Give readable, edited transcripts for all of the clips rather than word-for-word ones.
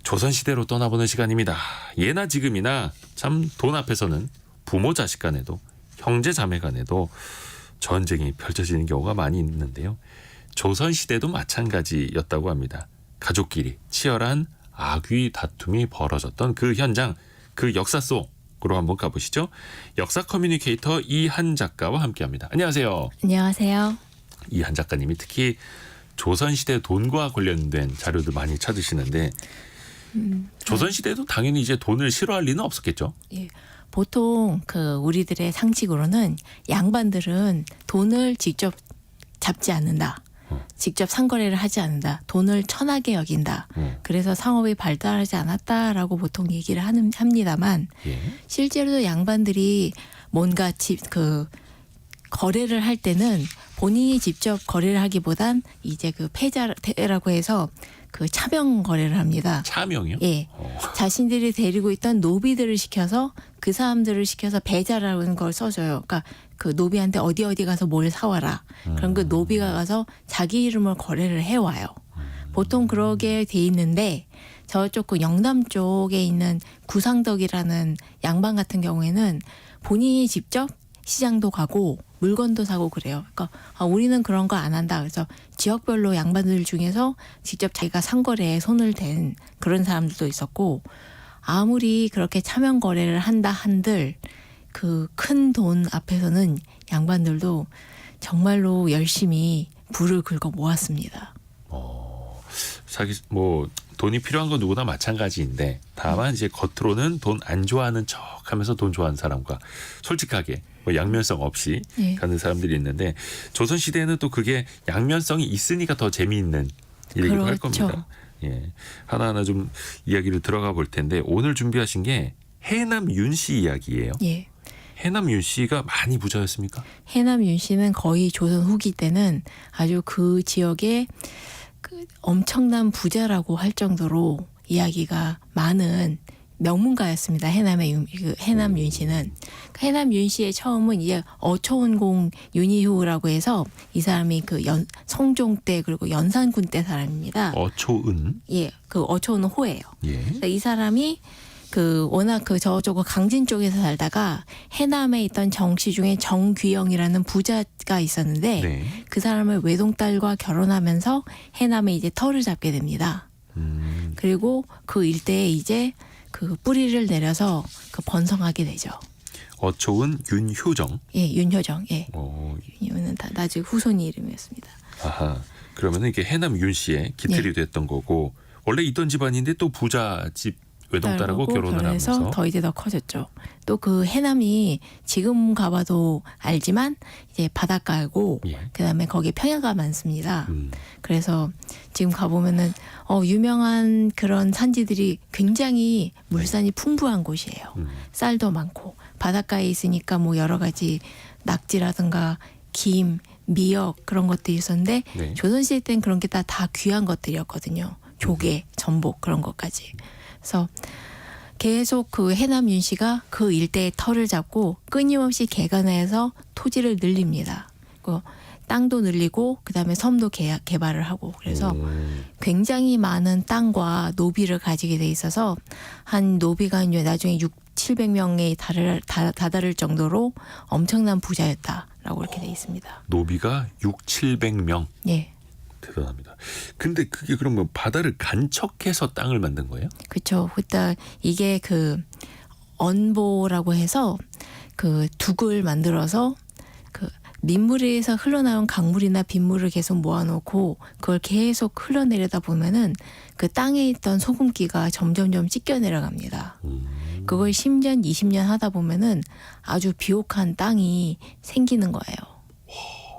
조선시대로 떠나보는 시간입니다. 예나 지금이나 참 돈 앞에서는 부모 자식 간에도 형제 자매 간에도 전쟁이 펼쳐지는 경우가 많이 있는데요. 조선시대도 마찬가지였다고 합니다. 가족끼리 치열한 악의 다툼이 벌어졌던 그 현장, 그 역사 속으로 한번 가보시죠. 역사 커뮤니케이터 이한 작가와 함께합니다. 안녕하세요. 안녕하세요. 이한 작가님이 특히 조선시대 돈과 관련된 자료들 많이 찾으시는데 조선시대도 당연히 이제 돈을 싫어할 리는 없었겠죠. 예, 보통 우리들의 상식으로는 양반들은 돈을 직접 잡지 않는다. 직접 상거래를 하지 않는다. 돈을 천하게 여긴다. 그래서 상업이 발달하지 않았다라고 보통 얘기를 합니다만 예. 실제로도 양반들이 뭔가 거래를 할 때는 본인이 직접 거래를 하기보단 이제 패자라고 해서 차명 거래를 합니다. 차명이요? 예. 자신들이 데리고 있던 노비들을 시켜서 그 사람들을 시켜서 배자라는 걸 써줘요. 그러니까 그 노비한테 어디 가서 뭘 사와라. 그럼 그 노비가 가서 자기 이름을 거래를 해와요. 보통 그러게 돼 있는데 저쪽 영남 쪽에 있는 구상덕이라는 양반 같은 경우에는 본인이 직접 시장도 가고 물건도 사고 그래요. 그러니까 우리는 그런 거 안 한다. 그래서 지역별로 양반들 중에서 직접 자기가 상거래에 손을 댄 그런 사람들도 있었고 아무리 그렇게 차명 거래를 한다 한들 그 큰 돈 앞에서는 양반들도 정말로 열심히 불을 긁어 모았습니다. 돈이 필요한 건 누구나 마찬가지인데 다만 이제 겉으로는 돈 안 좋아하는 척하면서 돈 좋아하는 사람과 솔직하게 양면성 없이 예. 가는 사람들이 있는데 조선 시대에는 또 그게 양면성이 있으니까 더 재미있는 얘기도 할 그렇죠. 겁니다. 예, 하나하나 좀 이야기를 들어가 볼 텐데 오늘 준비하신 게 해남 윤씨 이야기예요. 예. 해남 윤씨가 많이 부자였습니까? 해남 윤 씨는 거의 조선 후기 때는 아주 그 지역의 엄청난 부자라고 할 정도로 이야기가 많은 명문가였습니다. 해남 윤 씨는. 해남 윤 씨의 처음은 이제 어초운공 윤희후라고 해서 이 사람이 성종 때 그리고 연산군 때 사람입니다. 어초은. 예, 어초운은 호예요. 예. 그러니까 이 사람이 워낙 저쪽 강진 쪽에서 살다가 해남에 있던 정씨 중에 정귀영이라는 부자가 있었는데 네. 그 사람을 외동딸과 결혼하면서 해남에 이제 터를 잡게 됩니다. 그리고 그 일대에 이제 뿌리를 내려서 번성하게 되죠. 어초은 윤효정. 예, 윤효정. 예. 이거는 다 나중에 후손 이름이었습니다. 아하. 그러면 이게 해남 윤 씨의 기틀이 됐던 거고 원래 있던 집안인데 또 부자 집 외동딸하고 결혼을 하면서 더 이제 더 커졌죠. 또 해남이 지금 가봐도 알지만 이제 바닷가고 예. 그다음에 거기에 평야가 많습니다. 그래서 지금 가보면은 유명한 그런 산지들이 굉장히 물산이 풍부한 곳이에요. 쌀도 많고 바닷가에 있으니까 여러 가지 낙지라든가 김, 미역 그런 것들이 있었는데 네. 조선시대 때는 그런 게 다 귀한 것들이었거든요. 조개, 전복 그런 것까지. 그래서 계속 해남 윤 씨가 그 일대의 터를 잡고 끊임없이 개간해서 토지를 늘립니다. 땅도 늘리고 그다음에 섬도 개발을 하고 그래서 굉장히 많은 땅과 노비를 가지게 돼 있어서 한 노비가 나중에 700명에 다다를 정도로 엄청난 부자였다라고 이렇게 돼 있습니다. 노비가 700명. 예. 대단합니다. 근데 그게 그러면 바다를 간척해서 땅을 만든 거예요? 그렇죠. 일단 이게 언보라고 해서 둑을 만들어서 민물에서 흘러나온 강물이나 빗물을 계속 모아놓고 그걸 계속 흘러내려다 보면은 그 땅에 있던 소금기가 점점점 찢겨 내려갑니다. 그걸 10년, 20년 하다 보면은 아주 비옥한 땅이 생기는 거예요.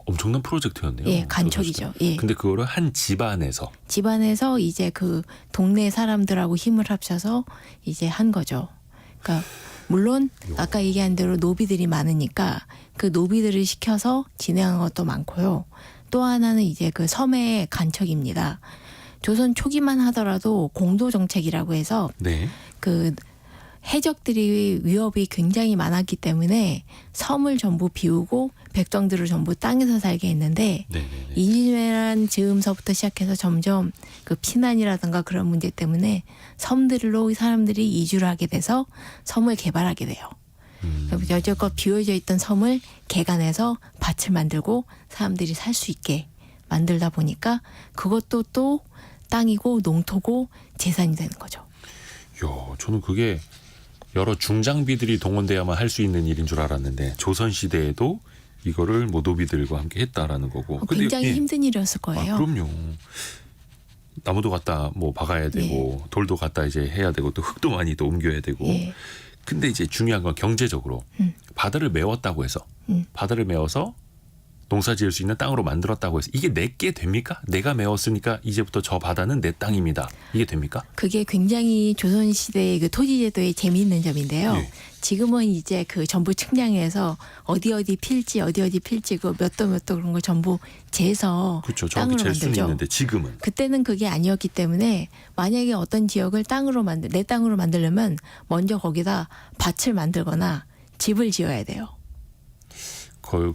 엄청난 프로젝트였네요. 예, 간척이죠. 예. 근데 그거를 한 집안에서 이제 동네 사람들하고 힘을 합쳐서 이제 한 거죠. 그러니까 물론 아까 얘기한 대로 노비들이 많으니까 그 노비들을 시켜서 진행한 것도 많고요. 또 하나는 이제 섬의 간척입니다. 조선 초기만 하더라도 공도정책이라고 해서 네. 해적들이 위협이 굉장히 많았기 때문에 섬을 전부 비우고 백성들을 전부 땅에서 살게 했는데 네네네. 이집트란 즈음서부터 시작해서 점점 그 피난이라든가 그런 문제 때문에 섬들로 사람들이 이주를 하게 돼서 섬을 개발하게 돼요. 여지껏 비워져 있던 섬을 개간해서 밭을 만들고 사람들이 살 수 있게 만들다 보니까 그것도 또 땅이고 농토고 재산이 되는 거죠. 요, 저는 그게 여러 중장비들이 동원돼야만 할 수 있는 일인 줄 알았는데 조선 시대에도 이거를 뭐 노비들과 함께 했다라는 거고. 근데 굉장히 예. 힘든 일이었을 거예요. 그럼요. 나무도 갖다 뭐 박아야 되고 돌도 갖다 이제 해야 되고 또 흙도 많이 또 옮겨야 되고. 예. 근데 이제 중요한 건 경제적으로 바다를 메웠다고 해서 바다를 메워서 농사 지을 수 있는 땅으로 만들었다고 해서 이게 내게 됩니까? 내가 메웠으니까 이제부터 저 바다는 내 땅입니다. 이게 됩니까? 그게 굉장히 조선시대의 그 토지제도의 재미있는 점인데요. 예. 지금은 이제 그 전부 측량해서 어디 필지 그 몇 도 그런 걸 전부 재서 그렇죠. 정확히 땅으로 잴 수는 만들죠. 있는데 지금은 그때는 그게 아니었기 때문에 만약에 어떤 지역을 내 땅으로 만들려면 먼저 거기다 밭을 만들거나 집을 지어야 돼요.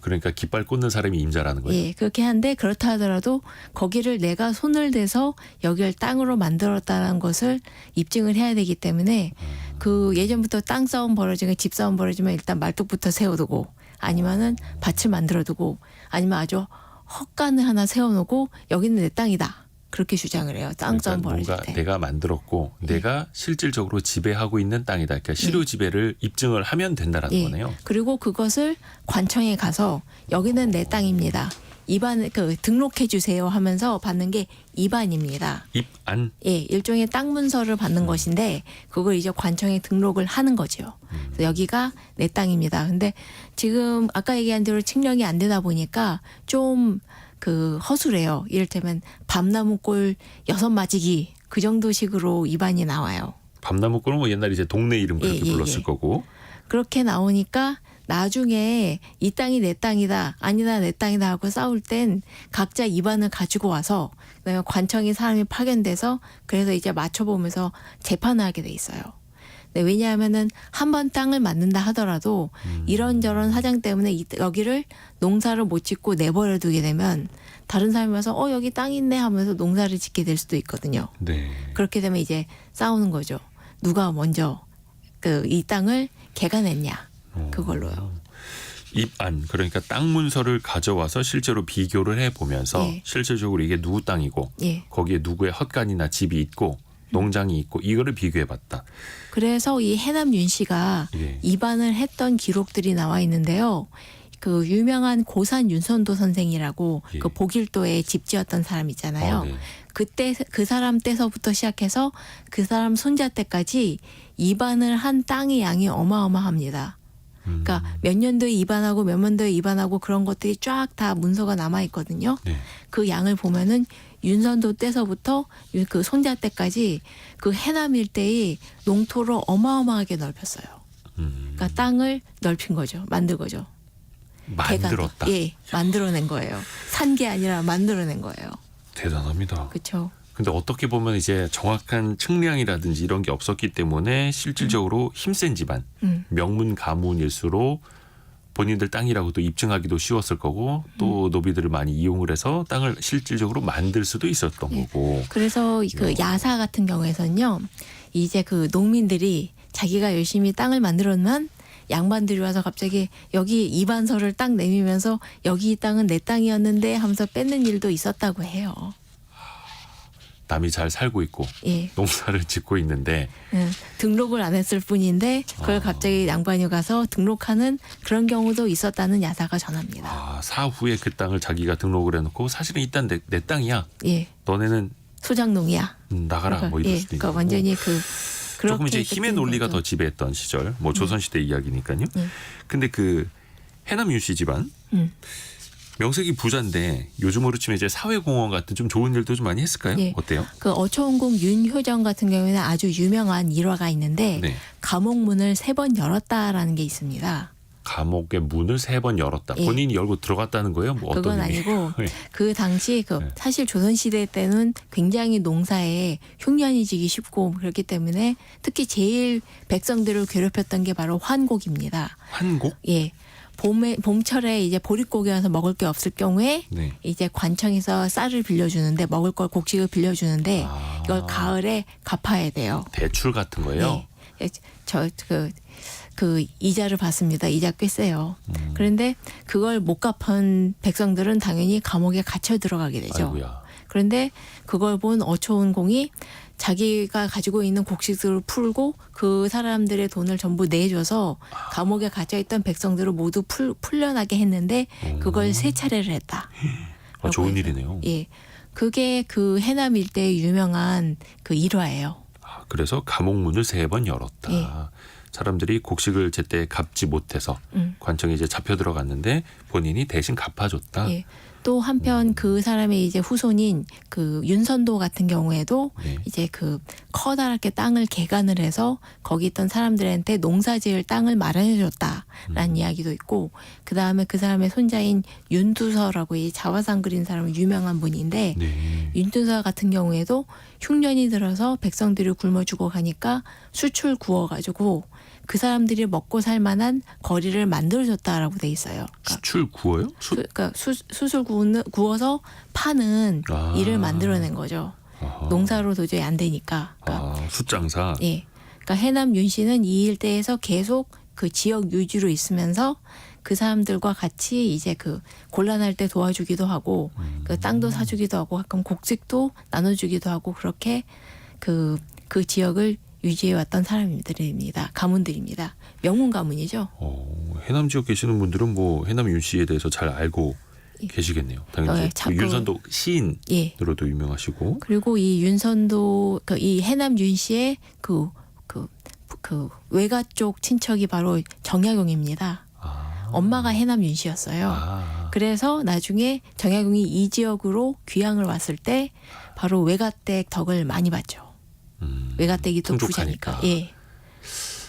그러니까 깃발 꽂는 사람이 임자라는 거예요. 예, 그렇게 한데 그렇다 하더라도 거기를 내가 손을 대서 여기를 땅으로 만들었다는 것을 입증을 해야 되기 때문에 그 예전부터 땅 싸움 벌어지고 집 싸움 벌어지면 일단 말뚝부터 세워두고 아니면은 밭을 만들어두고 아니면 아주 헛간을 하나 세워놓고 여기는 내 땅이다. 그렇게 주장을 해요. 땅 싸움 벌어질 뭔가 때. 내가 만들었고 내가 실질적으로 지배하고 있는 땅이다. 그러니까 실효 지배를 입증을 하면 된다라는 예. 거네요. 그리고 그것을 관청에 가서 여기는 내 땅입니다. 등록해 주세요 하면서 받는 게 입안입니다. 입안. 예, 일종의 땅 문서를 받는 것인데 그걸 이제 관청에 등록을 하는 거죠. 그래서 여기가 내 땅입니다. 근데 지금 아까 얘기한 대로 측량이 안 되다 보니까 좀 허술해요. 이를테면 밤나무골 6마지기 그 정도식으로 입안이 나와요. 밤나무골은 뭐 옛날 이제 동네 이름 그렇게 예, 불렀을 예. 거고. 그렇게 나오니까 나중에 이 땅이 내 땅이다 아니다 내 땅이다 하고 싸울 땐 각자 입안을 가지고 와서 그다음에 관청에 사람이 파견돼서 그래서 이제 맞춰보면서 재판을 하게 돼 있어요. 네, 왜냐하면은 한 번 땅을 만든다 하더라도 이런저런 사정 때문에 여기를 농사를 못 짓고 내버려 두게 되면 다른 사람이 와서 여기 땅 있네 하면서 농사를 짓게 될 수도 있거든요. 네. 그렇게 되면 이제 싸우는 거죠. 누가 먼저 이 땅을 개간했냐 그걸로요. 입안 그러니까 땅 문서를 가져와서 실제로 비교를 해보면서 예. 실질적으로 이게 누구 땅이고 예. 거기에 누구의 헛간이나 집이 있고 농장이 있고 이거를 비교해봤다. 그래서 이 해남 윤 씨가 예. 입안을 했던 기록들이 나와 있는데요. 그 유명한 고산 윤선도 선생이라고 예. 그 보길도에 집 지었던 사람 있잖아요. 네. 그때 그 사람 때서부터 시작해서 그 사람 손자 때까지 입안을 한 땅의 양이 어마어마합니다. 그러니까 몇 년도에 입안하고 몇 년도에 입안하고 그런 것들이 쫙 다 문서가 남아 있거든요. 네. 그 양을 보면은 윤선도 때서부터 그 손자 때까지 그 해남 일대의 농토를 어마어마하게 넓혔어요. 그러니까 땅을 넓힌 거죠. 만든 거죠. 만들었다. 예, 만들어낸 거예요. 산 게 아니라 만들어낸 거예요. 대단합니다. 그렇죠. 근데 어떻게 보면 이제 정확한 측량이라든지 이런 게 없었기 때문에 실질적으로 힘센 집안, 명문 가문일수록 본인들 땅이라고도 입증하기도 쉬웠을 거고 또 노비들을 많이 이용을 해서 땅을 실질적으로 만들 수도 있었던 거고. 그래서 그 야사 같은 경우에서는요. 이제 그 농민들이 자기가 열심히 땅을 만들었만 양반들이 와서 갑자기 여기 이반서를 딱 내밀면서 여기 이 땅은 내 땅이었는데 하면서 뺏는 일도 있었다고 해요. 남이 잘 살고 있고 예. 농사를 짓고 있는데 등록을 안 했을 뿐인데 그걸 갑자기 양반이 가서 등록하는 그런 경우도 있었다는 야사가 전합니다. 사후에 그 땅을 자기가 등록을 해놓고 사실은 일단 내 땅이야. 예. 너네는 소작농이야. 나가라 뭐 이럴 예. 수도 있는 그러니까 거고. 완전히 조금 이제 그렇게 힘의 논리가 더 지배했던 시절, 뭐 조선시대 이야기니까요. 근데 그 해남 윤씨 집안 명색이 부자인데 요즘으로 치면 이제 사회공헌 같은 좀 좋은 일도 좀 많이 했을까요? 예. 어때요? 그 어초운궁 윤효정 같은 경우에는 아주 유명한 일화가 있는데 네. 감옥문을 3번 열었다라는 게 있습니다. 감옥의 문을 3번 열었다. 예. 본인이 열고 들어갔다는 거예요? 뭐 그건 어떤 의미? 아니고 예. 그 당시 네. 사실 조선시대 때는 굉장히 농사에 흉년이 지기 쉽고 그렇기 때문에 특히 제일 백성들을 괴롭혔던 게 바로 환곡입니다. 환곡? 예. 봄철에 이제 보릿고기 와서 먹을 게 없을 경우에 네. 이제 관청에서 쌀을 빌려주는데 먹을 걸 곡식을 빌려주는데 이걸 가을에 갚아야 돼요. 대출 같은 거예요? 예. 그 이자를 받습니다. 이자 꽤 세요. 그런데 그걸 못 갚은 백성들은 당연히 감옥에 갇혀 들어가게 되죠. 아이고야. 그런데 그걸 본 어초운공이 자기가 가지고 있는 곡식들을 풀고 그 사람들의 돈을 전부 내줘서 감옥에 갇혀있던 백성들을 모두 풀려나게 했는데 그걸 3차례를 했다. 좋은 해서. 일이네요. 예, 그게 그 해남 일대의 유명한 그 일화예요. 그래서 감옥 문을 3번 열었다. 예. 사람들이 곡식을 제때 갚지 못해서 관청에 이제 잡혀 들어갔는데 본인이 대신 갚아줬다. 예. 또 한편 그 사람의 이제 후손인 그 윤선도 같은 경우에도 네. 이제 그 커다랗게 땅을 개간을 해서 거기 있던 사람들한테 농사지을 땅을 마련해줬다라는 이야기도 있고 그 다음에 그 사람의 손자인 윤두서라고 이 자화상 그린 사람은 유명한 분인데 네. 윤두서 같은 경우에도 흉년이 들어서 백성들이 굶어 죽어 가니까 수출 구워가지고 그 사람들이 먹고 살 만한 거리를 만들어줬다라고 돼 있어요. 수출 구워요? 그러니까 수술 구워서 파는 일을 만들어낸 거죠. 아하. 농사로 도저히 안 되니까. 그러니까, 숫장사. 예. 그러니까 해남 윤씨는 이 일대에서 계속 그 지역 유지로 있으면서 그 사람들과 같이 이제 그 곤란할 때 도와주기도 하고 그 땅도 사주기도 하고 가끔 곡식도 나눠주기도 하고 그렇게 그 지역을 유지해왔던 사람들입니다. 가문들입니다. 명문 가문이죠. 해남 지역 계시는 분들은 뭐 해남 윤 씨에 대해서 잘 알고 계시겠네요. 당연히 참, 윤선도 시인으로도 예. 유명하시고. 그리고 이 윤선도 이 해남 윤 씨의 그 외가 쪽 친척이 바로 정약용입니다. 엄마가 해남 윤 씨였어요. 그래서 나중에 정약용이 이 지역으로 귀향을 왔을 때 바로 외가댁 덕을 많이 봤죠. 외가댁이 또 풍족하니까. 부자니까. 예.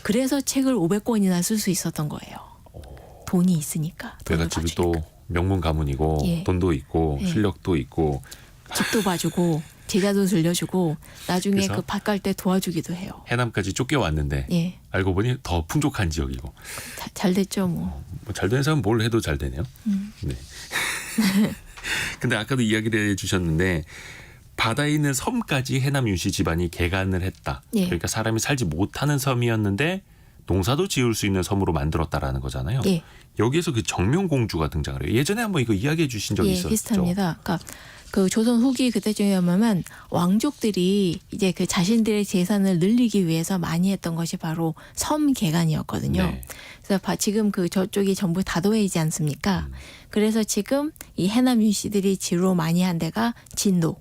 그래서 책을 500권이나 쓸 수 있었던 거예요. 돈이 있으니까. 돈을 외갓집이 또 봐주니까. 명문 가문이고 예. 돈도 있고 예. 실력도 있고. 집도 봐주고 제자도 들려주고 나중에 그래서? 그 밭 갈 때 도와주기도 해요. 해남까지 쫓겨왔는데 예. 알고 보니 더 풍족한 지역이고. 잘 됐죠 뭐. 잘 되는 사람은 뭘 해도 잘 되네요. 네. 근데 아까도 이야기를 해주셨는데 바다에 있는 섬까지 해남 윤씨 집안이 개간을 했다. 예. 그러니까 사람이 살지 못하는 섬이었는데 농사도 지을 수 있는 섬으로 만들었다라는 거잖아요. 예. 여기에서 그 정명공주가 등장을 해요. 예전에 한번 이거 이야기해 주신 적이 예, 있었죠. 비슷합니다. 그러니까 그 조선 후기 그때쯤에 보면 왕족들이 이제 그 자신들의 재산을 늘리기 위해서 많이 했던 것이 바로 섬 개간이었거든요. 네. 그래서 지금 그 저쪽이 전부 다도해이지 않습니까? 그래서 지금 이 해남 윤씨들이 지로 많이 한 데가 진도,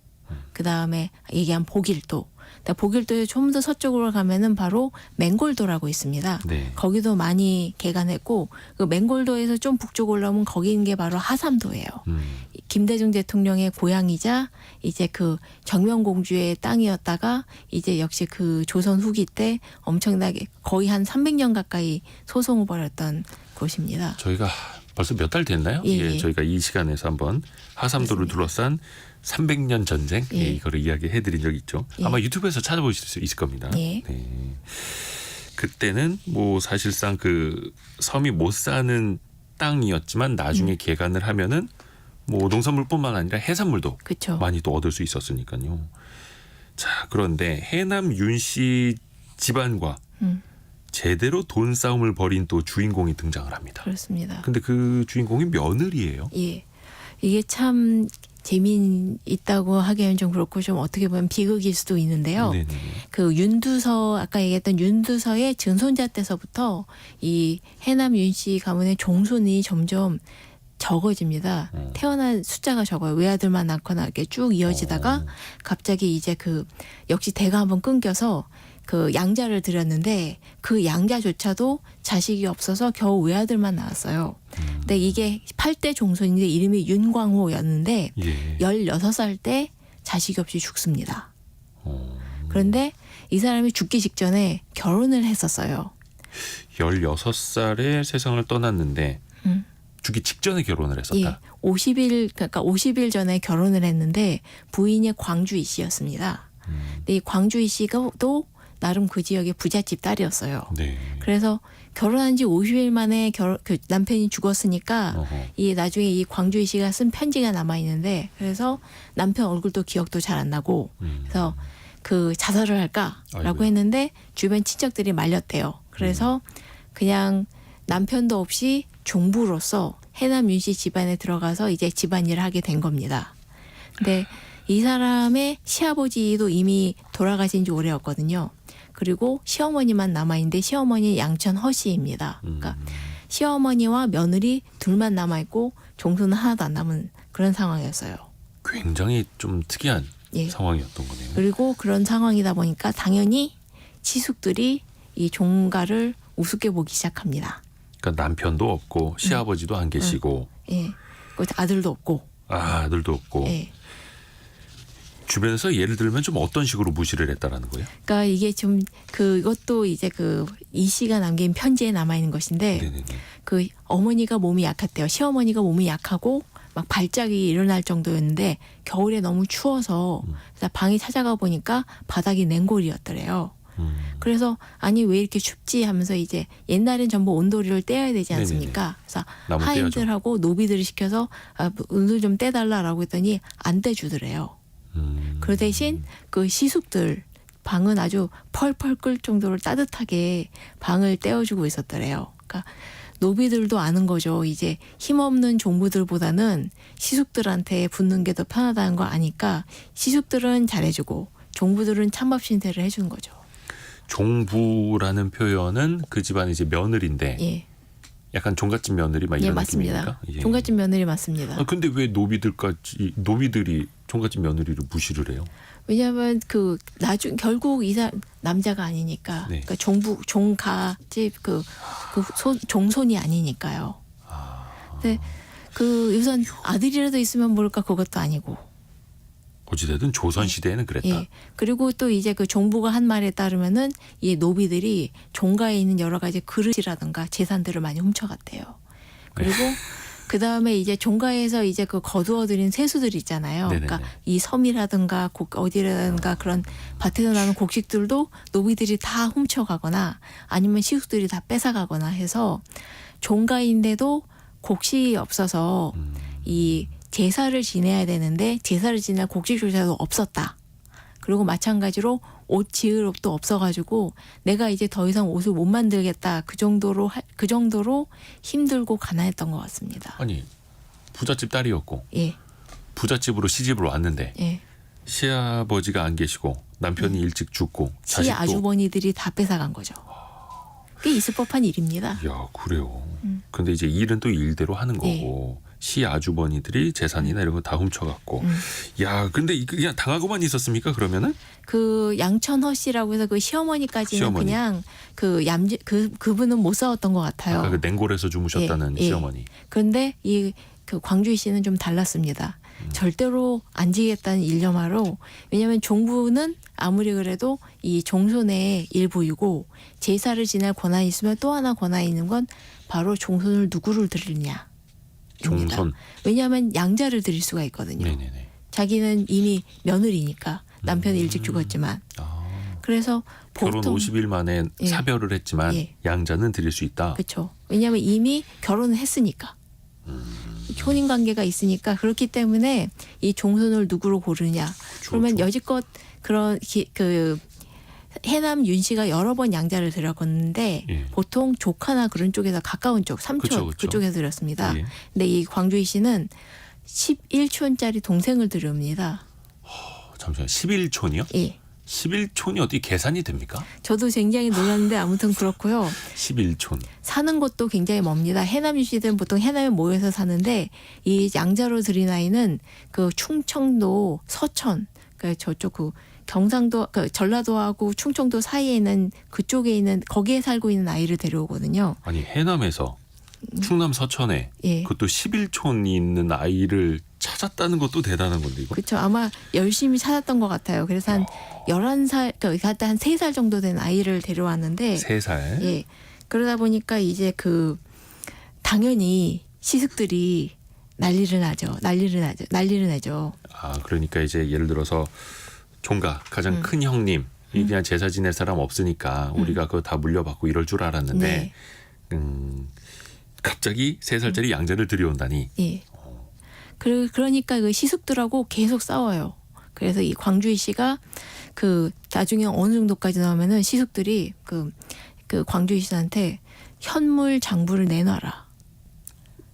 그 다음에 얘기한 보길도. 보길도에 좀 더 서쪽으로 가면은 바로 맹골도라고 있습니다. 네. 거기도 많이 개간했고 그 맹골도에서 좀 북쪽으로 올라오면 거기 있는 게 바로 하삼도예요. 김대중 대통령의 고향이자 이제 그 정명공주의 땅이었다가 이제 역시 그 조선 후기 때 엄청나게 거의 한 300년 가까이 소송을 벌였던 곳입니다. 저희가 벌써 몇 달 됐나요? 예, 예, 예. 저희가 이 시간에서 한번 하삼도를 둘러싼 300년 전쟁 예. 이거를 이야기해드린 적이 있죠. 예. 아마 유튜브에서 찾아보실 수 있을 겁니다. 예. 네. 그때는 뭐 사실상 그 섬이 못 사는 땅이었지만 나중에 개간을 하면은 뭐 농산물뿐만 아니라 해산물도 그렇죠. 많이 또 얻을 수 있었으니까요. 자, 그런데 해남 윤씨 집안과 제대로 돈 싸움을 벌인 또 주인공이 등장을 합니다. 그렇습니다. 근데 그 주인공이 며느리예요. 예. 이게 참 재미있다고 하기에는 좀 그렇고 좀 어떻게 보면 비극일 수도 있는데요. 네네. 그 윤두서 아까 얘기했던 윤두서의 증손자 때서부터 이 해남 윤씨 가문의 종손이 점점 적어집니다. 태어난 숫자가 적어요. 외아들만 낳거나 이렇게 쭉 이어지다가 갑자기 이제 그 역시 대가 한번 끊겨서 그 양자를 들였는데 그 양자조차도 자식이 없어서 겨우 외아들만 낳았어요. 근데 이게 8대 종손인데 이름이 윤광호였는데 예. 16살 때 자식이 없이 죽습니다. 그런데 이 사람이 죽기 직전에 결혼을 했었어요. 16살에 세상을 떠났는데 죽기 직전에 결혼을 했었다. 예, 50일 전에 결혼을 했는데 부인이 광주이 씨였습니다. 근데 이 광주이 씨가 또 나름 그 지역의 부잣집 딸이었어요. 네. 그래서 결혼한 지 50일 만에 그 남편이 죽었으니까 어허. 이 나중에 이 광주이 씨가 쓴 편지가 남아 있는데 그래서 남편 얼굴도 기억도 잘 안 나고 그래서 그 자살을 할까라고 아이고야. 했는데 주변 친척들이 말렸대요. 그래서 그냥 남편도 없이 종부로서 해남 윤씨 집안에 들어가서 이제 집안일을 하게 된 겁니다. 근데 이 사람의 시아버지도 이미 돌아가신 지 오래였거든요. 그리고 시어머니만 남아있는데 시어머니 양천 허씨입니다. 그러니까 시어머니와 며느리 둘만 남아있고 종손은 하나도 안 남은 그런 상황이었어요. 굉장히 좀 특이한 예. 상황이었던 거네요. 그리고 그런 상황이다 보니까 당연히 시숙들이 이 종가를 우습게 보기 시작합니다. 그러니까 남편도 없고 시아버지도 안 계시고 예. 그 아들도 없고. 아들도 없고 예. 주변에서 예를 들면 좀 어떤 식으로 무시를 했다라는 거예요? 그러니까 이게 좀 그것도 이제 그 이 씨가 남긴 편지에 남아 있는 것인데 네네네. 그 어머니가 몸이 약했대요. 시어머니가 몸이 약하고 막 발작이 일어날 정도였는데 겨울에 너무 추워서 그래서 방에 찾아가 보니까 바닥이 냉골이었더래요. 그래서 아니 왜 이렇게 춥지 하면서 이제 옛날엔 전부 온돌이를 떼어야 되지 않습니까? 그래서 나무 하인들하고 노비들을 시켜서 온돌 좀 떼달라라고 했더니 안 떼주더래요. 그 대신 그 시숙들 방은 아주 펄펄 끓 정도로 따뜻하게 방을 떼어주고 있었더래요. 그러니까 노비들도 아는 거죠. 이제 힘없는 종부들보다는 시숙들한테 붙는 게 더 편하다는 거 아니까 시숙들은 잘해주고 종부들은 찬밥 신세를 해주는 거죠. 종부라는 표현은 그 집안의 이제 며느리인데 예, 약간 종갓집 며느리 막 예 이런 맞습니다. 느낌입니까? 예. 종갓집 며느리 맞습니다. 아, 근데 왜 노비들이 종갓집 며느리를 무시를 해요? 왜냐하면 그 결국 이 남자가 아니니까, 네. 그러니까 종가집 종손이 아니니까요. 근데 그 우선 아들이라도 있으면 모를까 그것도 아니고. 어찌됐든 조선 시대에는 그랬다. 예. 그리고 또 이제 그 종부가 한 말에 따르면은 이 노비들이 종가에 있는 여러 가지 그릇이라든가 재산들을 많이 훔쳐갔대요. 그리고 그 다음에 이제 종가에서 이제 그 거두어들인 세수들 있잖아요. 네네네. 그러니까 이 섬이라든가 어디라든가 그런 밭에서 나는 곡식들도 노비들이 다 훔쳐가거나 아니면 시숙들이 다 뺏어가거나 해서 종가인데도 곡식이 없어서 이 제사를 지내야 되는데 제사를 지낼 곡식조차도 없었다. 그리고 마찬가지로 옷 지을 옷도 없어가지고 내가 이제 더 이상 옷을 못 만들겠다. 그 정도로 힘들고 가난했던 것 같습니다. 아니 부잣집 딸이었고 예, 부잣집으로 시집을 왔는데 예. 시아버지가 안 계시고 남편이 일찍 죽고 시 자식도 아주버니들이 다 뺏어간 거죠. 꽤 있을 법한 일입니다. 야 그래요. 근데 이제 일은 또 일대로 하는 거고 시 아주버니들이 재산이나 이런 거 다 훔쳐갔고 야 근데 그냥 당하고만 있었습니까 그러면은? 그 양천허 씨라고 해서 그 시어머니까지는 시어머니. 그냥 그분은 못 싸웠던 것 같아요. 아까 그 냉골에서 주무셨다는 예, 예. 시어머니. 그런데 그 광주이 씨는 좀 달랐습니다. 절대로 안 지겠다는 일념하로 왜냐하면 종부는 아무리 그래도 이 종손의 일부이고 제사를 지낼 권한이 있으면 또 하나 권한이 있는 건 바로 종손을 누구를 드리느냐. 종손. 왜냐하면 양자를 드릴 수가 있거든요. 네네네. 자기는 이미 며느리니까 남편이 일찍 죽었지만 아, 그래서 결혼 보통 50일 만에 예. 사별을 했지만 예. 양자는 드릴 수 있다. 그렇죠. 왜냐하면 이미 결혼을 했으니까 혼인 관계가 있으니까 그렇기 때문에 이 종손을 누구로 고르냐. 그러면 여지껏 그런 그 해남 윤 씨가 여러 번 양자를 드렸었는데 예. 보통 조카나 그런 쪽에서 가까운 쪽 삼촌 그쵸, 그쵸. 그쪽에서 드렸습니다. 예. 근데 이 광주이 씨는 11촌짜리 동생을 드립니다. 잠시만 11촌이요? 예. 11촌이 어떻게 계산이 됩니까? 저도 굉장히 놀랐는데 아무튼 그렇고요. 11촌. 사는 곳도 굉장히 멉니다. 해남 유씨들은 보통 해남에 모여서 사는데 이 양자로 들인 아이는 그 충청도 서천, 그 저쪽 그 경상도, 그 전라도하고 충청도 사이에 있는 그쪽에 있는 거기에 살고 있는 아이를 데려오거든요. 아니 해남에서 충남 서천에 예. 그것도 11촌이 있는 아이를 찾았다는 것도 대단한 건데 이거. 그렇죠. 아마 열심히 찾았던 것 같아요. 그래서 한 11살, 그러니까 한 3살 정도 된 아이를 데려왔는데 3살. 예. 그러다 보니까 이제 그 당연히 시숙들이 난리를 나죠. 아, 그러니까 이제 예를 들어서 종가 가장 큰 형님 이 그냥 제사 지낼 사람 없으니까 우리가 그거 다 물려받고 이럴 줄 알았는데 네. 갑자기 3살짜리 양자를 들여온다니. 예. 그러니까 그 시숙들하고 계속 싸워요. 그래서 이 광주이 씨가 그 나중에 어느 정도까지 나오면은 시숙들이 그 광주이 씨한테 현물 장부를 내놔라.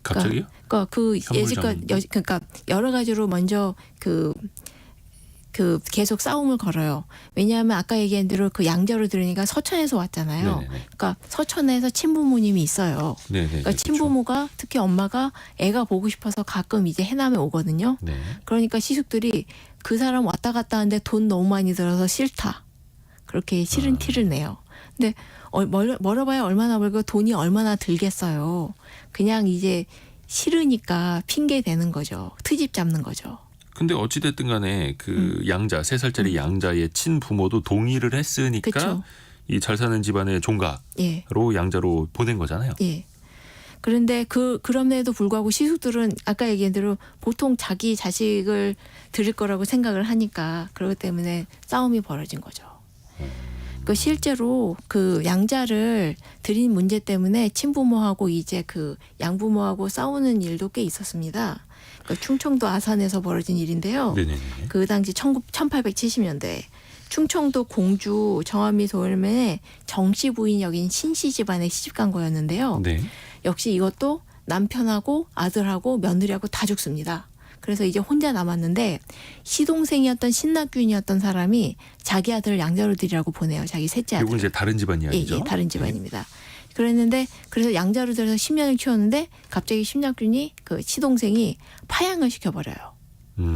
갑자기요? 그러니까 그 현물 예지껏 장부. 그러니까 여러 가지로 먼저 그 계속 싸움을 걸어요. 왜냐하면 아까 얘기한 대로 그 양자로 들으니까 서천에서 왔잖아요. 네네네. 그러니까 서천에서 친부모님이 있어요. 네네. 그러니까 친부모가 특히 엄마가 애가 보고 싶어서 가끔 이제 해남에 오거든요. 네. 그러니까 시숙들이 그 사람 왔다 갔다 하는데 돈 너무 많이 들어서 싫다. 그렇게 싫은 티를 내요. 근데 멀어봐야 얼마나 벌고 돈이 얼마나 들겠어요. 그냥 이제 싫으니까 핑계 대는 거죠. 트집 잡는 거죠. 근데 어찌됐든 간에 그 양자 3살짜리 양자의 친부모도 동의를 했으니까 그쵸. 이 잘 사는 집안의 종가로 예. 양자로 보낸 거잖아요. 예. 그런데 그럼에도 불구하고 시숙들은 아까 얘기한 대로 보통 자기 자식을 드릴 거라고 생각을 하니까 그렇기 때문에 싸움이 벌어진 거죠. 그 실제로 그 양자를 드린 문제 때문에 친부모하고 이제 그 양부모하고 싸우는 일도 꽤 있었습니다. 그 충청도 아산에서 벌어진 일인데요. 네네네. 그 당시 1870년대 충청도 공주 정한미 소울면에 정씨 부인 여긴 신씨 집안에 시집간 거였는데요. 네. 역시 이것도 남편하고 아들하고 며느리하고 다 죽습니다. 그래서 이제 혼자 남았는데 시동생이었던 신낙균이었던 사람이 자기 아들을 양자로 드리라고 보내요. 자기 셋째 아들. 이건 이제 다른 집안 이야기죠. 예, 다른 집안입니다. 그랬는데 그래서 양자로 들여서 10년을 키웠는데 갑자기 신낙균이 그 시동생이 파양을 시켜버려요.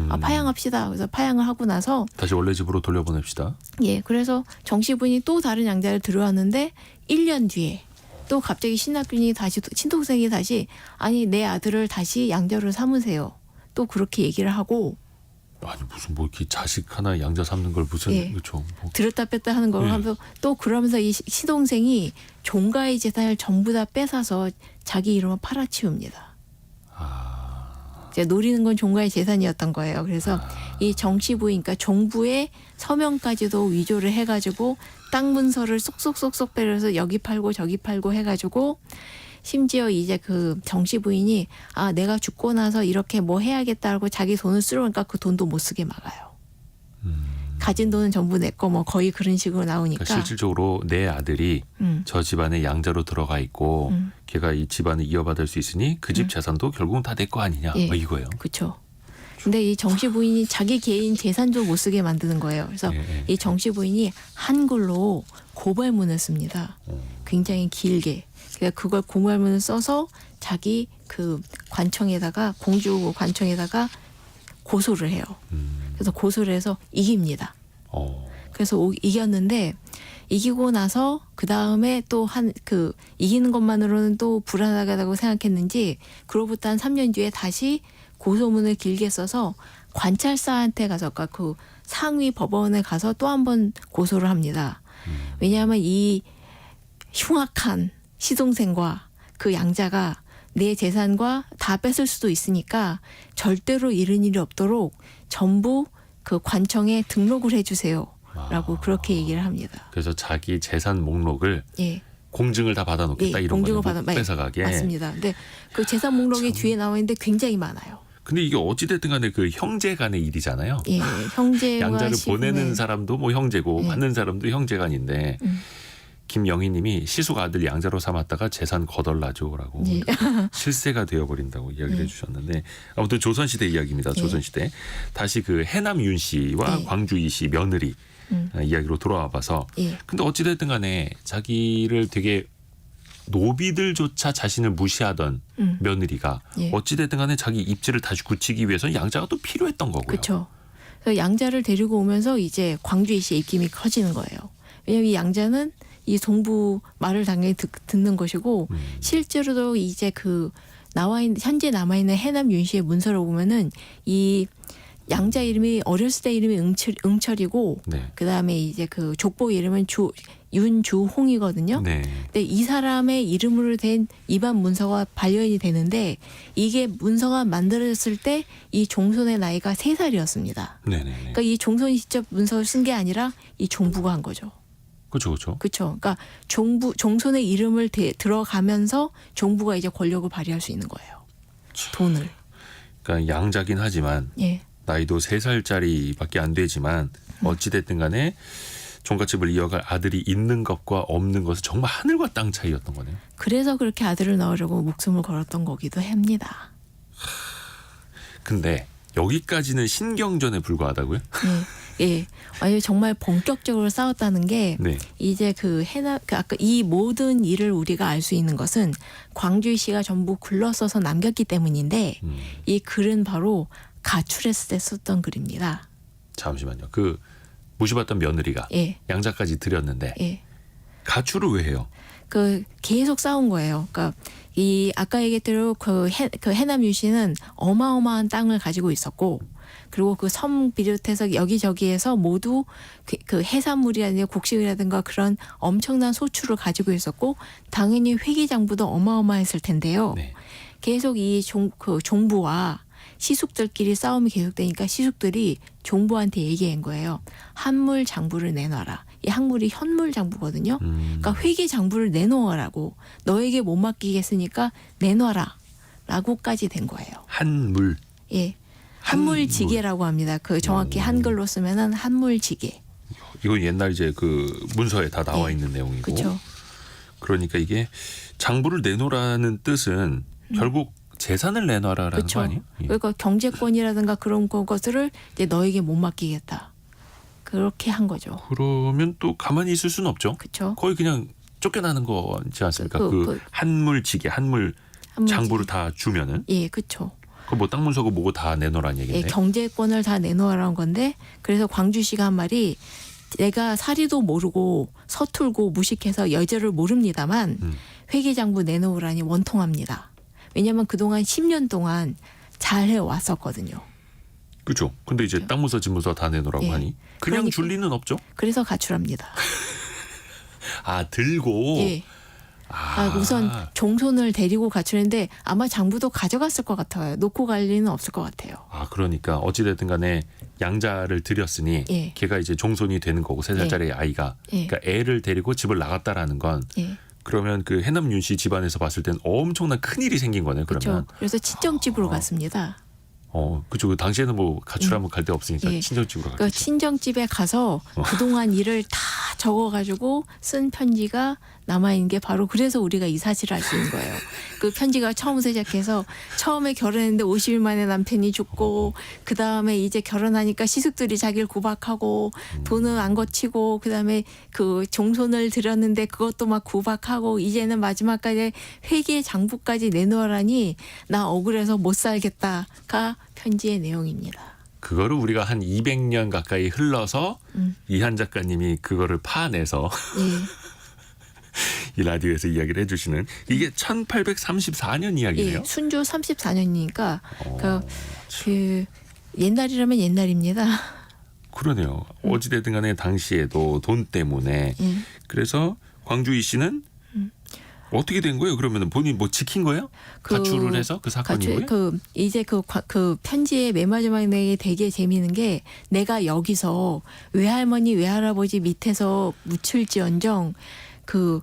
아, 파양합시다. 그래서 파양을 하고 나서 다시 원래 집으로 돌려보냅시다. 예, 그래서 정씨분이 또 다른 양자를 들어왔는데 1년 뒤에 또 갑자기 신낙균이 다시 친동생이 다시 아니 내 아들을 다시 양자로 삼으세요. 또 그렇게 얘기를 하고 아니 무슨 뭐 이렇게 자식 하나 양자 삼는 걸 무슨 예. 그렇죠. 뭐. 들었다 뺐다 하는 걸 예. 하면서 또 그러면서 이 시동생이 종가의 재산을 전부 다 뺏어서 자기 이름을 팔아치웁니다. 이제 노리는 건 종가의 재산이었던 거예요. 그래서 이 정씨 부인, 그러니까 종부의 서명까지도 위조를 해가지고 땅 문서를 쏙쏙쏙쏙 빼려서 여기 팔고 저기 팔고 해가지고 심지어 이제 그 정씨 부인이 아 내가 죽고 나서 이렇게 뭐 해야겠다고 자기 돈을 쓰려니까 그 돈도 못 쓰게 막아요. 가진 돈은 전부 내 거 뭐 거의 그런 식으로 나오니까. 그러니까 실질적으로 내 아들이 저 집안에 양자로 들어가 있고 걔가 이 집안을 이어받을 수 있으니 그 집 재산도 결국은 다 내 거 아니냐 예. 뭐 이거예요. 그렇죠. 근데 이 정씨 부인이 자기 개인 재산도 못 쓰게 만드는 거예요. 그래서 예. 이 정씨 부인이 한글로 고발문을 씁니다. 굉장히 길게. 그러니까 그걸 고발문을 써서 자기 그 관청에다가 공주 관청에다가 고소를 해요. 그래서 고소를 해서 이깁니다. 그래서 이겼는데 이기고 나서 그 다음에 또 그 이기는 것만으로는 또 불안하다고 생각했는지 그로부터 한 3년 뒤에 다시 고소문을 길게 써서 관찰사한테 가서 그러니까 그 상위 법원에 가서 또 한 번 고소를 합니다. 왜냐하면 이 흉악한 시동생과 그 양자가 내 재산과 다 뺏을 수도 있으니까 절대로 이런 일이 없도록 전부 그 관청에 등록을 해주세요라고 그렇게 얘기를 합니다. 그래서 자기 재산 목록을 예. 공증을 다 받아놓겠다 예, 이런 공증을 거죠. 못 뺏어가게. 맞습니다. 근데 그 재산 목록이 뒤에 나와 있는데 굉장히 많아요. 근데 이게 어찌됐든 간에 그 형제 간의 일이잖아요. 예, 형제와 양자를 시부모의 보내는 사람도 뭐 형제고 예. 받는 사람도 형제간인데 김영희님이 시숙 아들 양자로 삼았다가 재산 거덜나죠라고 예. 실세가 되어버린다고 이야기를 해주셨는데 아무튼 조선시대 이야기입니다. 조선시대 다시 그 해남 윤 씨와 예. 광주 이 씨 며느리 이야기로 돌아와봐서 예. 근데 어찌됐든 간에 자기를 되게 노비들조차 자신을 무시하던 며느리가 예. 어찌됐든 간에 자기 입지를 다시 굳히기 위해서는 양자가 또 필요했던 거고요. 그렇죠. 그래서 양자를 데리고 오면서 이제 광주이 씨의 입김이 커지는 거예요. 왜냐하면 이 양자는 이 동부 말을 당연히 듣는 것이고 실제로도 이제 그 현재 남아 있는 해남 윤 씨의 문서를 보면은 이 양자 이름이 어렸을 때 이름이 응철이고 네. 그 다음에 이제 그 족보 이름은 윤주홍이거든요. 네. 근데 이 사람의 이름으로 된 입안 문서가 발견이 되는데 이게 문서가 만들어졌을 때 이 종손의 나이가 3살이었습니다. 네네. 그러니까 이 종손이 직접 문서를 쓴 게 아니라 이 종부가 한 거죠. 그렇죠, 그렇죠. 그렇죠. 그러니까 종손의 이름을 들어가면서 종부가 이제 권력을 발휘할 수 있는 거예요. 돈을. 그러니까 양자긴 하지만 예. 나이도 3살짜리밖에 안 되지만 어찌됐든 간에 종갓집을 이어갈 아들이 있는 것과 없는 것은 정말 하늘과 땅 차이였던 거네요. 그래서 그렇게 아들을 낳으려고 목숨을 걸었던 거기도 합니다. 근데 여기까지는 신경전에 불과하다고요? 예. 예. 아니 정말 본격적으로 싸웠다는 게 네. 이제 아까 이 모든 일을 우리가 알 수 있는 것은 광주희 씨가 전부 글러 써서 남겼기 때문인데 이 글은 바로 가출했을 때 썼던 글입니다. 잠시만요. 그 모셔봤던 며느리가 예. 양자까지 드렸는데 예. 가출을 왜 해요? 계속 싸운 거예요. 그러니까 이 아까 얘기했대로 그 해남 유씨는 어마어마한 땅을 가지고 있었고 그리고 그 섬 비롯해서 여기저기에서 모두 그 해산물이라든가 곡식이라든가 그런 엄청난 소출을 가지고 있었고 당연히 회계장부도 어마어마했을 텐데요. 네. 계속 이 종부와 시숙들끼리 싸움이 계속되니까 시숙들이 종부한테 얘기한 거예요. 한물 장부를 내놔라. 이 한물이 현물 장부거든요. 그러니까 회계 장부를 내놓으라고. 너에게 못 맡기겠으니까 내놔라. 라고까지 된 거예요. 한물. 예. 한물지계라고 합니다. 정확히 한글로 쓰면은 한물지계. 이건 옛날 이제 그 문서에 다 나와 예. 있는 내용이고. 그렇죠. 그러니까 이게 장부를 내놓으라는 뜻은 결국 재산을 내놔라라는 그렇죠. 거 아니에요? 예. 그러니까 경제권이라든가 그런 것들을 이제 너에게 못 맡기겠다. 그렇게 한 거죠. 그러면 또 가만히 있을 수는 없죠. 그렇죠. 거의 그냥 쫓겨나는 거지 않습니까? 그 한물지계, 한물 장부를 다 주면은 예, 그렇죠. 그 뭐 땅 문서고 뭐고 다 내놓으라는 예, 얘기인데. 경제권을 다 내놓으라는 건데 그래서 광주시가 한 말이 내가 사리도 모르고 서툴고 무식해서 여절을 모릅니다만 회계장부 내놓으라니 원통합니다. 왜냐하면 그동안 10년 동안 잘 해왔었거든요. 그렇죠. 근데 이제 땅 문서, 집 문서 다 내놓으라고 예. 하니 그냥 그러니까. 줄 리는 없죠. 그래서 가출합니다. 아 들고. 예. 우선 종손을 데리고 가출했는데 아마 장부도 가져갔을 것 같아요. 놓고 갈 리는 없을 것 같아요. 아 그러니까 어찌됐든 간에 양자를 들였으니 예. 걔가 이제 종손이 되는 거고 3살짜리 아이가 예. 그러니까 애를 데리고 집을 나갔다라는 건 예. 그러면 그 해남 윤씨 집안에서 봤을 땐 엄청난 큰일이 생긴 거네요. 그러면. 그렇죠. 그래서 친정집으로 갔습니다. 그죠. 그 당시에는 뭐 가출하면 갈 데 없으니까 예. 친정집으로 그 갔죠. 친정집에 가서 그동안 일을 다 적어가지고 쓴 편지가 남아있는 게 바로 그래서 우리가 이 사실을 알 수 있는 거예요. 그 편지가 처음부터 시작해서 처음에 결혼했는데 50일 만에 남편이 죽고 그 다음에 이제 결혼하니까 시숙들이 자기를 구박하고 돈은 안 거치고 그 다음에 그 종손을 들였는데 그것도 막 구박하고 이제는 마지막까지 회계 장부까지 내놓으라니 나 억울해서 못 살겠다가 편지의 내용입니다. 그거를 우리가 한 200년 가까이 흘러서 이한 작가님이 그거를 파내서 예. 이 라디오에서 이야기를 해주시는 이게 1834년 이야기네요. 예, 순주 34년이니까 그 옛날이라면 옛날입니다. 그러네요. 어찌됐든 간에 당시에도 돈 때문에 그래서 광주이 씨는 어떻게 된 거예요? 그러면 본인 뭐 지킨 거예요? 가출을 해서 그 사건이 뭐예요? 이제 그 편지의 맨 마지막에 되게 재미있는 게 내가 여기서 외할머니 외할아버지 밑에서 묻힐지언정 그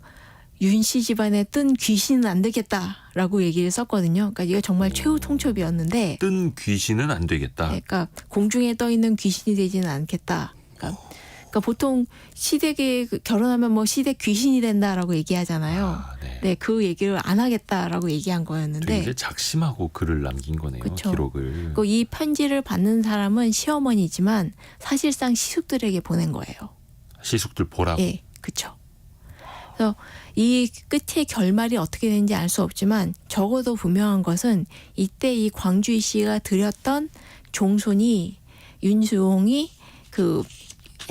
윤씨 집안에 뜬 귀신은 안 되겠다라고 얘기를 썼거든요. 그러니까 이거 정말 최후 통첩이었는데 뜬 귀신은 안 되겠다. 그러니까 공중에 떠 있는 귀신이 되지는 않겠다. 그러니까 보통 시댁에 결혼하면 뭐 시댁 귀신이 된다라고 얘기하잖아요. 네. 네, 그 얘기를 안 하겠다라고 얘기한 거였는데 되게 작심하고 글을 남긴 거네요. 그쵸. 기록을. 이 편지를 받는 사람은 시어머니지만 사실상 시숙들에게 보낸 거예요. 시숙들 보라고. 예, 그렇죠. 그래서 이 끝의 결말이 어떻게 되는지 알 수 없지만 적어도 분명한 것은 이때 이 광주희 씨가 들였던 종손이 윤수홍이 그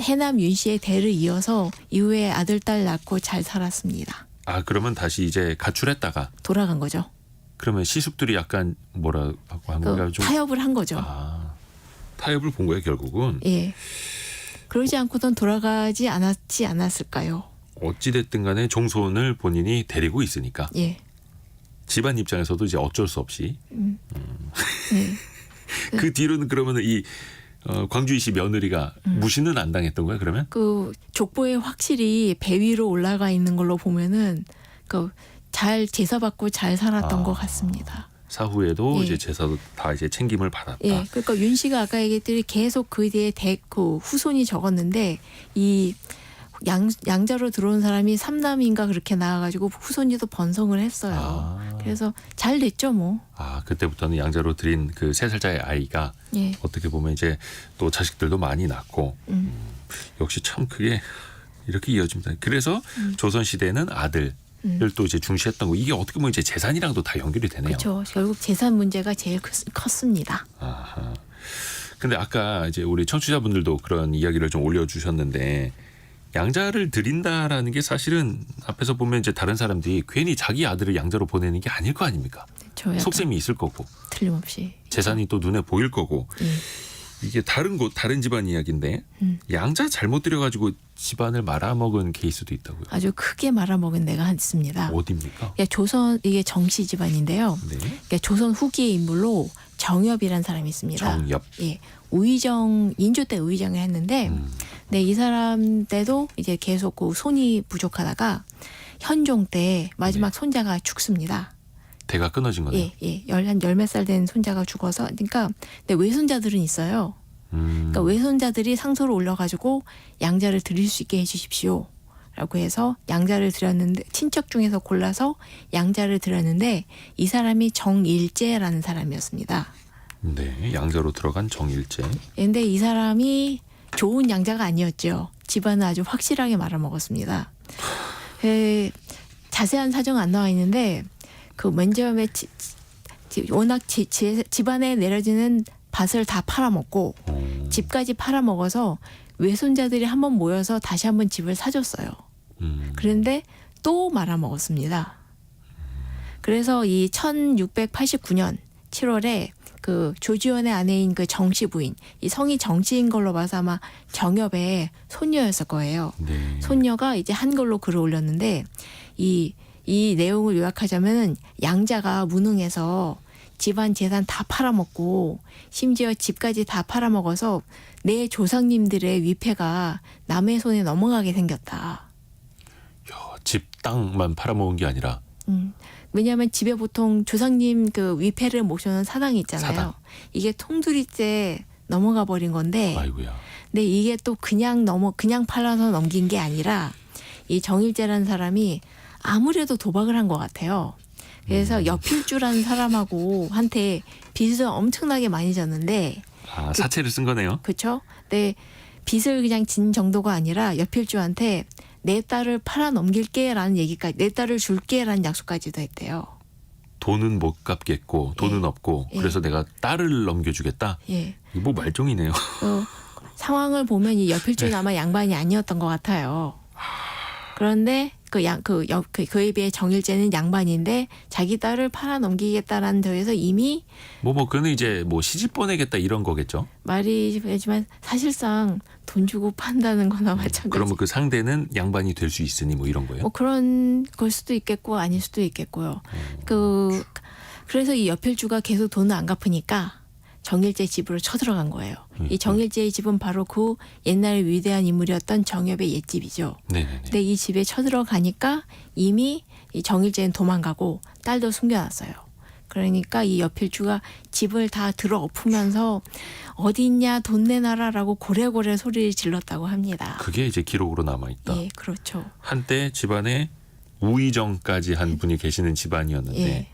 해남 윤 씨의 대를 이어서 이후에 아들 딸 낳고 잘 살았습니다. 아 그러면 다시 이제 가출했다가 돌아간 거죠. 그러면 시숙들이 약간 뭐라고 한 건가요? 좀 타협을 한 거죠. 타협을 본 거예요 결국은. 예. 그러지 않고선 돌아가지 않았을까요? 어찌됐든 간에 종손을 본인이 데리고 있으니까 예. 집안 입장에서도 이제 어쩔 수 없이 예. 그 뒤로는 그러면 이 광주이 씨 며느리가 무시는 안 당했던 거예요, 그러면? 그 족보에 확실히 배 위로 올라가 있는 걸로 보면은 그 잘 제사받고 잘 살았던 것 같습니다. 사후에도 예. 이제 제사도 다 이제 챙김을 받았다. 예, 그러니까 윤 씨가 아까 얘기했듯이 계속 그 뒤에 그 후손이 적었는데 이 양자로 들어온 사람이 3남인가 그렇게 나와가지고 후손이 또 번성을 했어요. 그래서 잘 됐죠, 뭐. 그때부터는 양자로 드린 그 3살짜리 아이가 예. 어떻게 보면 이제 또 자식들도 많이 낳고 역시 참 그게 이렇게 이어집니다. 그래서 조선 시대는 아들을 또 이제 중시했던 거 이게 어떻게 보면 이제 재산이랑도 다 연결이 되네요. 그렇죠. 결국 재산 문제가 제일 컸습니다. 아하. 근데 아까 이제 우리 청취자분들도 그런 이야기를 좀 올려주셨는데 양자를 드린다라는 게 사실은 앞에서 보면 이제 다른 사람들이 괜히 자기 아들을 양자로 보내는 게 아닐 거 아닙니까? 그렇죠. 속셈이 있을 거고 틀림없이. 재산이 또 눈에 보일 거고 예. 이게 다른 곳 다른 집안 이야기인데 양자 잘못 들여가지고 집안을 말아먹은 케이스도 있다고요. 아주 크게 말아먹은 데가 있습니다. 어디입니까? 이게 정씨 집안인데요. 네. 그러니까 조선 후기의 인물로 정엽이라는 사람이 있습니다. 정엽. 예, 우의정 인조 때 우의정을 했는데, 네, 이 사람 때도 이제 계속 그 손이 부족하다가 현종 때 마지막 손자가 죽습니다. 대가 끊어진 거네요. 예, 한 열 몇 살 된 손자가 죽어서, 그러니까 근데 외손자들은 있어요. 그러니까 외손자들이 상소를 올려가지고 양자를 드릴 수 있게 해주십시오. 라고 해서 양자를 드렸는데 친척 중에서 골라서 양자를 드렸는데 이 사람이 정일제라는 사람이었습니다. 네, 양자로 들어간 정일제. 그런데 이 사람이 좋은 양자가 아니었죠. 집안은 아주 확실하게 말아먹었습니다. 자세한 사정은 안 나와 있는데 그 맨 처음에 워낙 집안에 내려지는 밭을 다 팔아먹고 집까지 팔아먹어서 외손자들이 한번 모여서 다시 한번 집을 사줬어요. 그런데 또 말아먹었습니다. 그래서 이 1689년 7월에 그 조지원의 아내인 그 정씨 부인, 이 성이 정씨인 걸로 봐서 아마 정엽의 손녀였을 거예요. 네. 손녀가 이제 한글로 글을 올렸는데 이 내용을 요약하자면은 양자가 무능해서 집안 재산 다 팔아먹고 심지어 집까지 다 팔아먹어서 내 조상님들의 위패가 남의 손에 넘어가게 생겼다. 집 땅만 팔아먹은 게 아니라 왜냐하면 집에 보통 조상님 그 위패를 모셔놓은 사당이 있잖아요. 사당. 이게 통두리째 넘어가 버린 건데, 아이고야. 근데 이게 또 그냥 팔아서 넘긴 게 아니라 이 정일제라는 사람이 아무래도 도박을 한 것 같아요. 그래서 여필주라는 사람하고 한테 빚을 엄청나게 많이 졌는데, 사채를 쓴 거네요. 그렇죠? 근데 빚을 그냥 진 정도가 아니라 여필주한테 내 딸을 팔아 넘길게라는 얘기까지, 내 딸을 줄게라는 약속까지도 했대요. 돈은 못 갚겠고 돈은 예. 없고 예. 그래서 내가 딸을 넘겨주겠다. 예. 이거 뭐 말종이네요. 상황을 보면 이 여필주는 아마 양반이 아니었던 것 같아요. 그런데 그에 비해 정일제는 양반인데 자기 딸을 팔아 넘기겠다라는 점에서 이미 그는 이제 시집 보내겠다 이런 거겠죠. 말이지만 사실상 돈 주고 판다는 거나 마찬가지. 그러면 그 상대는 양반이 될 수 있으니 이런 거예요. 그런 걸 수도 있겠고 아닐 수도 있겠고요. 그래서 이 여필주가 계속 돈을 안 갚으니까 정일제 집으로 쳐들어간 거예요. 이 정일제의 집은 바로 그 옛날에 위대한 인물이었던 정엽의 옛집이죠. 네네네. 근데 이 집에 쳐들어가니까 이미 이 정일제는 도망가고 딸도 숨겨놨어요. 그러니까 이 여필주가 집을 다 들어엎으면서 어디 있냐 돈 내놔라라고 고래고래 소리를 질렀다고 합니다. 그게 이제 기록으로 남아있다. 예, 그렇죠. 한때 집안에 우의정까지 한 분이 계시는 집안이었는데 예.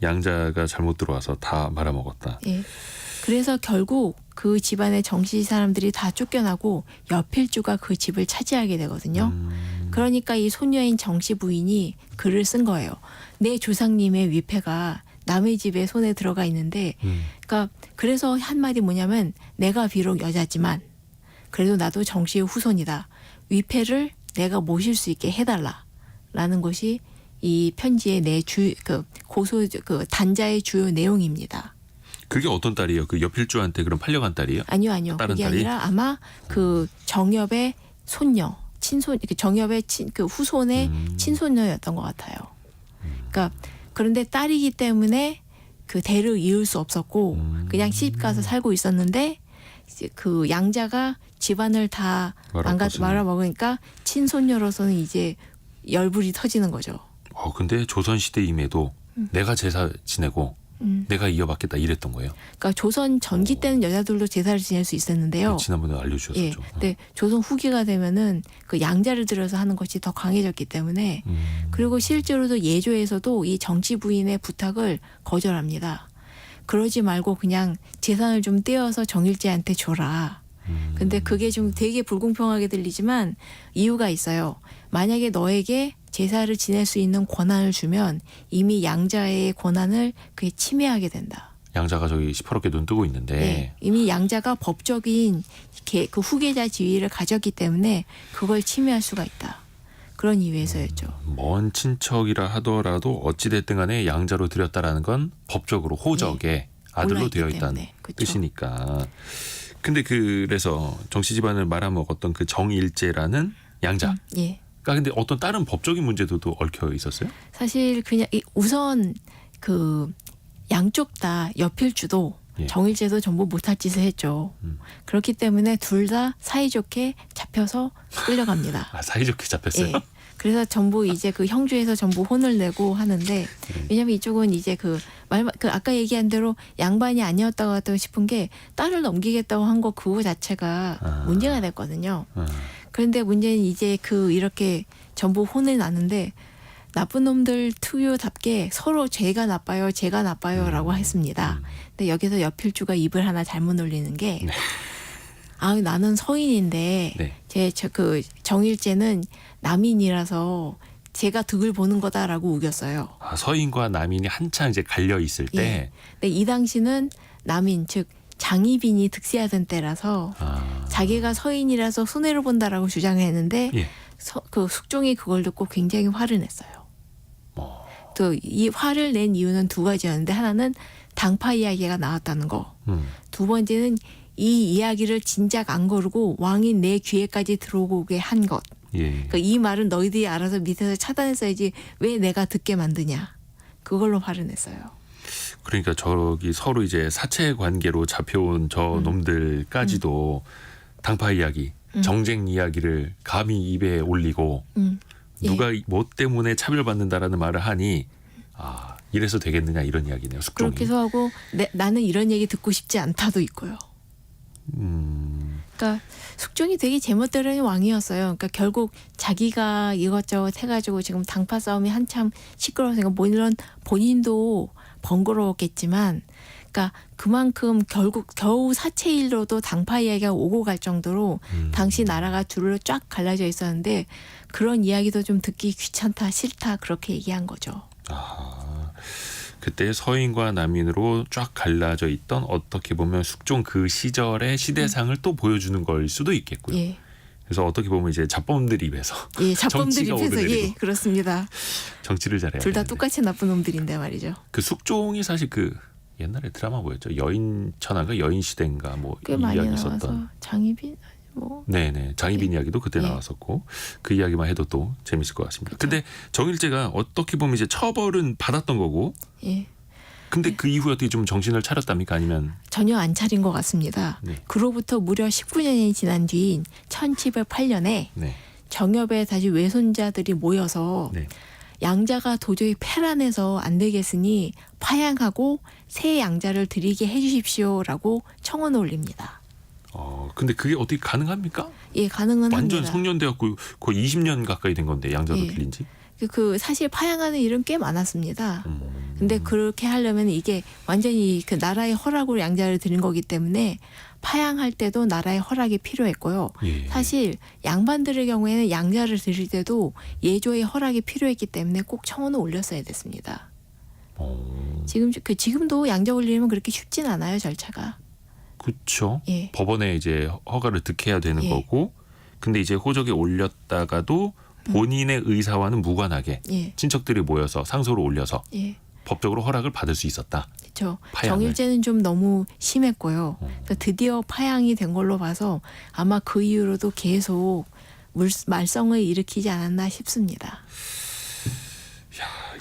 양자가 잘못 들어와서 다 말아먹었다. 예. 그래서 결국 그 집안의 정씨 사람들이 다 쫓겨나고 여필주가 그 집을 차지하게 되거든요. 그러니까 이 소녀인 정씨 부인이 글을 쓴 거예요. 내 조상님의 위패가 남의 집에 손에 들어가 있는데, 그러니까 그래서 한마디 뭐냐면 내가 비록 여자지만 그래도 나도 정씨의 후손이다. 위패를 내가 모실 수 있게 해달라라는 것이 이 편지의 단자의 주요 내용입니다. 그게 어떤 딸이에요? 그 여필주한테 그럼 팔려간 딸이에요? 아니요. 다른 그게 딸이? 아니라 아마 그 정엽의 손녀, 친손 정엽의 그 후손의 친손녀였던 것 같아요. 그러니까 그런데 딸이기 때문에 그 대를 이을 수 없었고 그냥 시집 가서 살고 있었는데 이제 그 양자가 집안을 다 말아먹으니까 친손녀로서는 이제 열불이 터지는 거죠. 근데 조선 시대임에도 내가 제사 지내고 내가 이어받겠다 이랬던 거예요. 그러니까 조선 전기 때는 여자들도 제사를 지낼 수 있었는데요. 지난번에 알려주셨었죠. 예. 근데 조선 후기가 되면은 그 양자를 들여서 하는 것이 더 강해졌기 때문에 그리고 실제로도 예조에서도 이 정치 부인의 부탁을 거절합니다. 그러지 말고 그냥 재산을 좀 떼어서 정일제한테 줘라. 근데 그게 좀 되게 불공평하게 들리지만 이유가 있어요. 만약에 너에게 제사를 지낼 수 있는 권한을 주면 이미 양자의 권한을 그게 침해하게 된다. 양자가 저기 시퍼렇게 눈 뜨고 있는데 네, 이미 양자가 법적인 그 후계자 지위를 가졌기 때문에 그걸 침해할 수가 있다. 그런 이유에서였죠. 먼 친척이라 하더라도 어찌됐든 간에 양자로 들였다라는 건 법적으로 호적에 아들로 되어 있다는 뜻이니까. 근데 그래서 정씨 집안을 말아먹었던 그 정일제라는 양자. 예. 근데 어떤 다른 법적인 문제도 또 얽혀 있었어요? 사실 그냥 우선 그 양쪽 다 여필주도 정일제도 전부 못할 짓을 했죠. 그렇기 때문에 둘 다 사이좋게 잡혀서 끌려갑니다. 사이좋게 잡혔어요? 예. 그래서 전부 이제 그 형주에서 전부 혼을 내고 하는데 왜냐면 이쪽은 이제 그 아까 얘기한 대로 양반이 아니었다고 싶은 게 딸을 넘기겠다고 한 거 그거 자체가 문제가 됐거든요. 그런데 문제는 이제 이렇게 전부 혼을 나는데 나쁜 놈들 특유답게 서로 제가 나빠요라고 했습니다. 근데 여기서 여필주가 입을 하나 잘못 올리는 게 나는 서인인데 그 정일제는 남인이라서 제가 득을 보는 거다라고 우겼어요. 서인과 남인이 한창 이제 갈려 있을 때. 근데 이 당시는 남인 즉 장희빈이 득세하던 때라서 자기가 서인이라서 손해를 본다라고 주장을 했는데 그 숙종이 그걸 듣고 굉장히 화를 냈어요. 또 이 화를 낸 이유는 두 가지였는데 하나는 당파 이야기가 나왔다는 거. 두 번째는 이 이야기를 진작 안 거르고 왕이 내 귀에까지 들어오게 한 것. 그러니까 이 말은 너희들이 알아서 밑에서 차단했어야지 왜 내가 듣게 만드냐. 그걸로 화를 냈어요. 그러니까 저기 서로 이제 사체 관계로 잡혀온 저 놈들까지도 당파 이야기, 정쟁 이야기를 감히 입에 올리고 누가 뭐 때문에 차별받는다라는 말을 하니 이래서 되겠느냐 이런 이야기네요. 숙종이. 그렇게 해서 하고 나는 이런 얘기 듣고 싶지 않다도 있고요. 그러니까 숙종이 되게 제멋대로인 왕이었어요. 그러니까 결국 자기가 이것저것 해가지고 지금 당파 싸움이 한참 시끄러워서 물론 본인도 번거로웠겠지만 그러니까 그만큼 결국 겨우 사체일로도 당파 이야기가 오고 갈 정도로 당시 나라가 둘로 쫙 갈라져 있었는데 그런 이야기도 좀 듣기 귀찮다 싫다 그렇게 얘기한 거죠. 그때 서인과 남인으로 쫙 갈라져 있던 어떻게 보면 숙종 그 시절의 시대상을 또 보여주는 걸 수도 있겠고요. 그래서 어떻게 보면 이제 잡범들 입에서 잡범들 입에서 그렇습니다. 정치를 잘해야 둘 다 되는데. 똑같이 나쁜 놈들인데 말이죠. 그 숙종이 사실 그 옛날에 드라마 뭐였죠? 여인천하가 여인시대인가 뭐 꽤 이 많이 이야기 나와서 있었던. 장희빈 뭐. 네네 장희빈 이야기도 그때 나왔었고 그 이야기만 해도 또 재밌을 것 같습니다. 근데 정일제가 어떻게 보면 이제 처벌은 받았던 거고. 근데 그 이후에 어떻게 좀 정신을 차렸답니까? 아니면 전혀 안 차린 것 같습니다. 그로부터 무려 19년이 지난 뒤인 1708년에 정엽의 다시 외손자들이 모여서 양자가 도저히 패란해서 안 되겠으니 파양하고 새 양자를 드리게 해주십시오라고 청원을 올립니다. 근데 그게 어떻게 가능합니까? 가능은 완전 합니다. 성년돼갖고 거의 20년 가까이 된 건데 양자도 드린 지. 사실 파양하는 일은 꽤 많았습니다. 근데 그렇게 하려면 이게 완전히 그 나라의 허락으로 양자를 드린 거기 때문에 파양할 때도 나라의 허락이 필요했고요. 사실 양반들의 경우에는 양자를 드릴 때도 예조의 허락이 필요했기 때문에 꼭 청원을 올렸어야 됐습니다. 지금도 양자 올리려면 그렇게 쉽진 않아요, 절차가. 그렇죠. 법원에 이제 허가를 득해야 되는 거고, 근데 이제 호적에 올렸다가도 본인의 의사와는 무관하게 친척들이 모여서 상소를 올려서 법적으로 허락을 받을 수 있었다. 그렇죠. 정일제는 좀 너무 심했고요. 그래서 드디어 파양이 된 걸로 봐서 아마 그 이후로도 계속 말썽을 일으키지 않았나 싶습니다.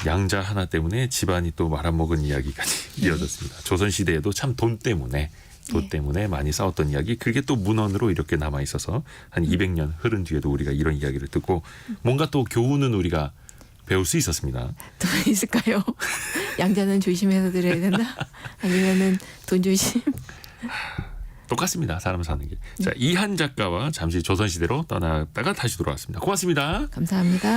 양자 하나 때문에 집안이 또 말아먹은 이야기가 이어졌습니다. 조선시대에도 참 돈 때문에 많이 싸웠던 이야기, 그게 또 문헌으로 이렇게 남아 있어서 한 200년 흐른 뒤에도 우리가 이런 이야기를 듣고 뭔가 또 교훈은 우리가 배울 수 있었습니다. 돈 있을까요? 양자는 조심해서 드려야 된다? 아니면은 돈 조심? 똑같습니다. 사람 사는 게. 자, 이한 작가와 잠시 조선시대로 떠났다가 다시 돌아왔습니다. 고맙습니다. 감사합니다.